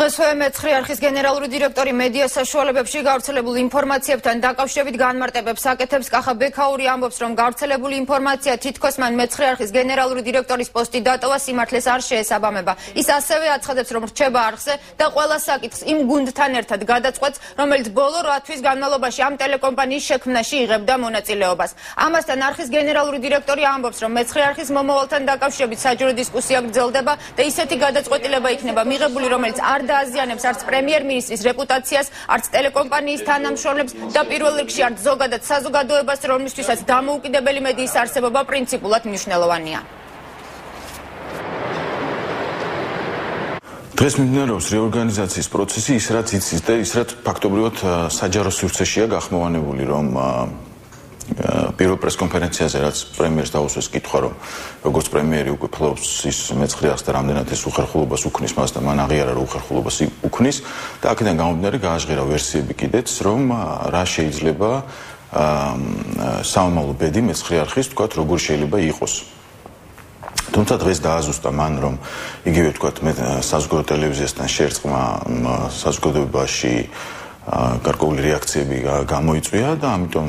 დღესვე მეცხრე არხის გენერალური დირექტორი მედია საშუალებებში გავრცელებულ ინფორმაციებთან დაკავშირებით განმარტებებს აკეთებს. კახა ბექაური ამბობს, რომ გავრცელებული ინფორმაცია თითქოს მან მეცხრე არხის გენერალური დირექტორის პოსტი დატოვა, სიმართლეს არ შეესაბამება. ის ასევე აცხადებს, რომ რჩება არხზე და ყველა საკითხს იმ გუნდთან ერთად გადაწყვეტს, რომელიც ბოლო 8 თვის განმავლობაში ამ ტელეკომპანიის შექმნაში იღებდა მონაწილეობას. ამასთან არხის გენერალური დირექტორი ამბობს, რომ მეცხრე არხის მომავალთან დაკავშირებით საჯარო დისკუსია გრძელდება და ისეთი გადაწყვეტილება იქნება მიღებული, რომელიც არ დააზიანებს არც პრემიერ-მინისტრის რეპუტაციას, არც ტელეკომპანიის თანამშრომლებს და პირველ რიგში არც ზოგადად საზოგადოებას, რომლისთვისაც დამოუკიდებელი მედიის არსებობა პრინციპულად მნიშვნელოვანია. დღეს მიმდინარეობს რეორგანიზაციის პროცესი, ის რაც იცის და ის რაც ფაქტობრივად საჯარო სივრცეშია გახმოვანებული, რომ პირველ პრესკონფერენციაზე რაც პრემიერს დაუსვეს კითხვა, რომ როგორც პრემიერი უკვე ფლობს ის მეცხრე არხს და რამდენად ეს უხერხულობას უქმნის მას და მან აღიარა, რომ უხერხულობას უქმნის და აქედან გამომდინარე გააჟღერა ვერსიები კიდეც, რომ რა შეიძლება სამომავლო ბედი მეცხრე არხის თქვათ როგორ შეიძლება იყოს. თუმცა დღეს დააზუსტა მან, რომ იგივე თქვათ საზოგადო ტელევიზიასთან შერწყმა საზოგადოებაში გარკვეული რეაქციები გამოიწვია და ამიტომ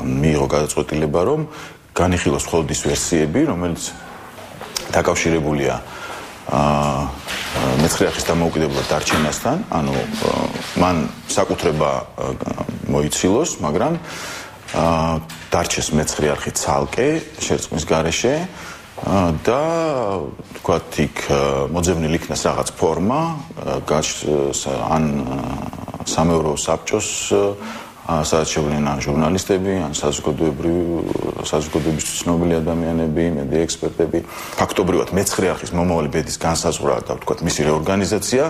მიიღო გადაწყვეტილება, რომ განიხილოს მხოლოდ ის ვერსიები, რომელიც დაკავშირებულია მეცხრე არხის დამოუკიდებლად დარჩენასთან, ანუ მან საკუთრება მოიცილოს, მაგრამ დარჩეს მეცხრე არხი ცალკე შერწყმის გარეშე და თქვათ იქ მოძებნილი იქნას რაღაც ფორმა ან სამეურვეო საბჭოს სადაც შეგვიძლია ან ჟურნალისტები, ან საზოგადოებისთვის ცნობილი ადამიანები, მედია ექსპერტები. ფაქტობრივად მეცხრე არხის მომავალი ბედის განსაზღვრა და თქვათ მისი რეორგანიზაცია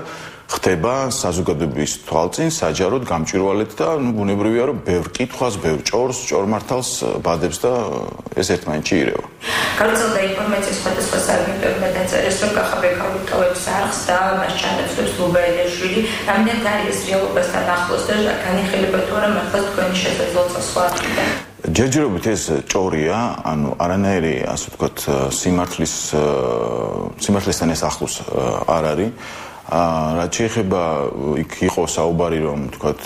ხდება საზოგადოების თვალწინ საჯაროდ გამჭვირვალედ და ბუნებრივია, რომ ბევრ კითხვას, ბევრ ჭორს, ჭორმართალს ბადებს და ეს ერთმანეთში ირევა. გავრცელდა ინფორმაცია სხვადასხვა საგმენტებიდან დაწერეს, რომ კახა ბექაური ტოვებს არხს და მას ჩანაცვლებს ლუბა ელიაშვილი. რამდენად არის რეალობასთან ახლოს და განიხილება თუ არა მართლაც თქვენი შესაძლოა სხვა არხიდან? ჯერჯერობით ეს ჭორია, ანუ არანაირი ასე ვთქვათ სიმართლესთან ეს ახლოს არ არის. რაც შეეხება იქ იყო საუბარი, რომ თქვათ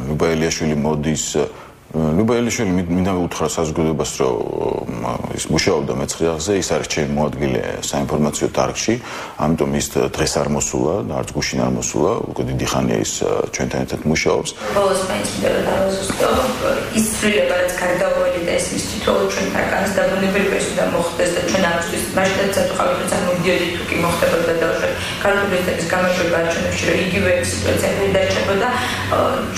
ლუბა ელიაშვილი მოდის, ლუბა ელიაშვილი მინდა უთხრა საზოგადოებას, რომ ის მუშაობდა მეცხრე არხზე, ის არის ჩემი მოადგილე საინფორმაციო დარგში, ამიტომ ის დღეს არ მოსულა და არც გუშინ არ მოსულა, უკვე დიდი ხანია ის ჩვენთან ერთად მუშაობს. ბოლოს მაინც მინდა დავაზუსტო, ის ცვლილება რაც გარდაუვალი და ეს მის თითოეულ ჩვენთან განს და ბუნებრივია ის უნდა მოხდეს და ჩვენ ამისთვის მაშინაც საერთოდ ხალხთან მოვიდიოდი თუ კი მოხდებოდა და ქართული ეთიკის გამოშვება არჩევნებში, რომ იგივე სიტუაცია გადაჭრებოდა.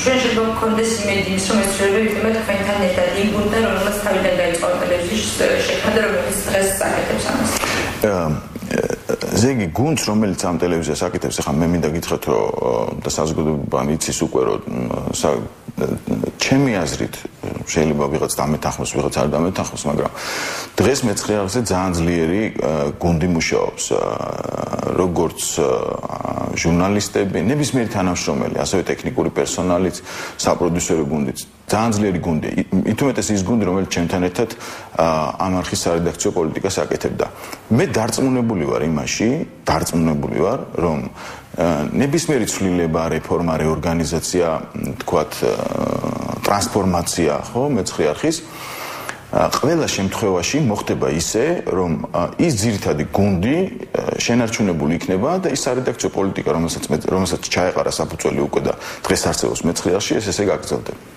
ჩვენ შეიძლება გქონდეს იმედი ის, რომ ეს ცვლილება თქვენთან ერთად იმ გუნდთან, რომელსაც თავიდან დაიწყო ტელევიზიის შექმნა და რომელიც დღეს აკეთებს ამას. ზეგი გუნდს, რომელიც ამ ტელევიზიას აკეთებს, ახლა მე მინდა გითხრათ, რომ და საზოგადოებამ იცის უკვე, რომ ჩემი აზრით შეიძლება ვიღაც დამეთანხმოს, ვიღაც არ დამეთანხმოს, მაგრამ დღეს მეცხრე არხზე ძალიან ძლიერი გუნდი მუშაობს, როგორც ჟურნალისტები, ნებისმიერი თანამშრომელი, ასევე ტექნიკური პერსონალიც, საპროდიუსერო გუნდიც. ძალიან ძლიერი გუნდი, ითუმეტეს ის გუნდი, რომელიც ჩემთან ერთად ამ არხის სარედაქციო პოლიტიკას აკეთებდა. მე დარწმუნებული ვარ იმაში, რომ ნებისმიერი ცვლილება, რეფორმა, რეორგანიზაცია, თქვათ, ტრანსფორმაცია, ხო, მეცხრე არხის ყველა შემთხვევაში მოხდება ისე, რომ ის ძირითადი გუნდი შენარჩუნებული იქნება და ის სარედაქციო პოლიტიკა, რომელსაც ჩაეყარა საფუძველი უკვე და დღეს არსებობს მეცხრე არხში, ეს ესე გაგრძელდება.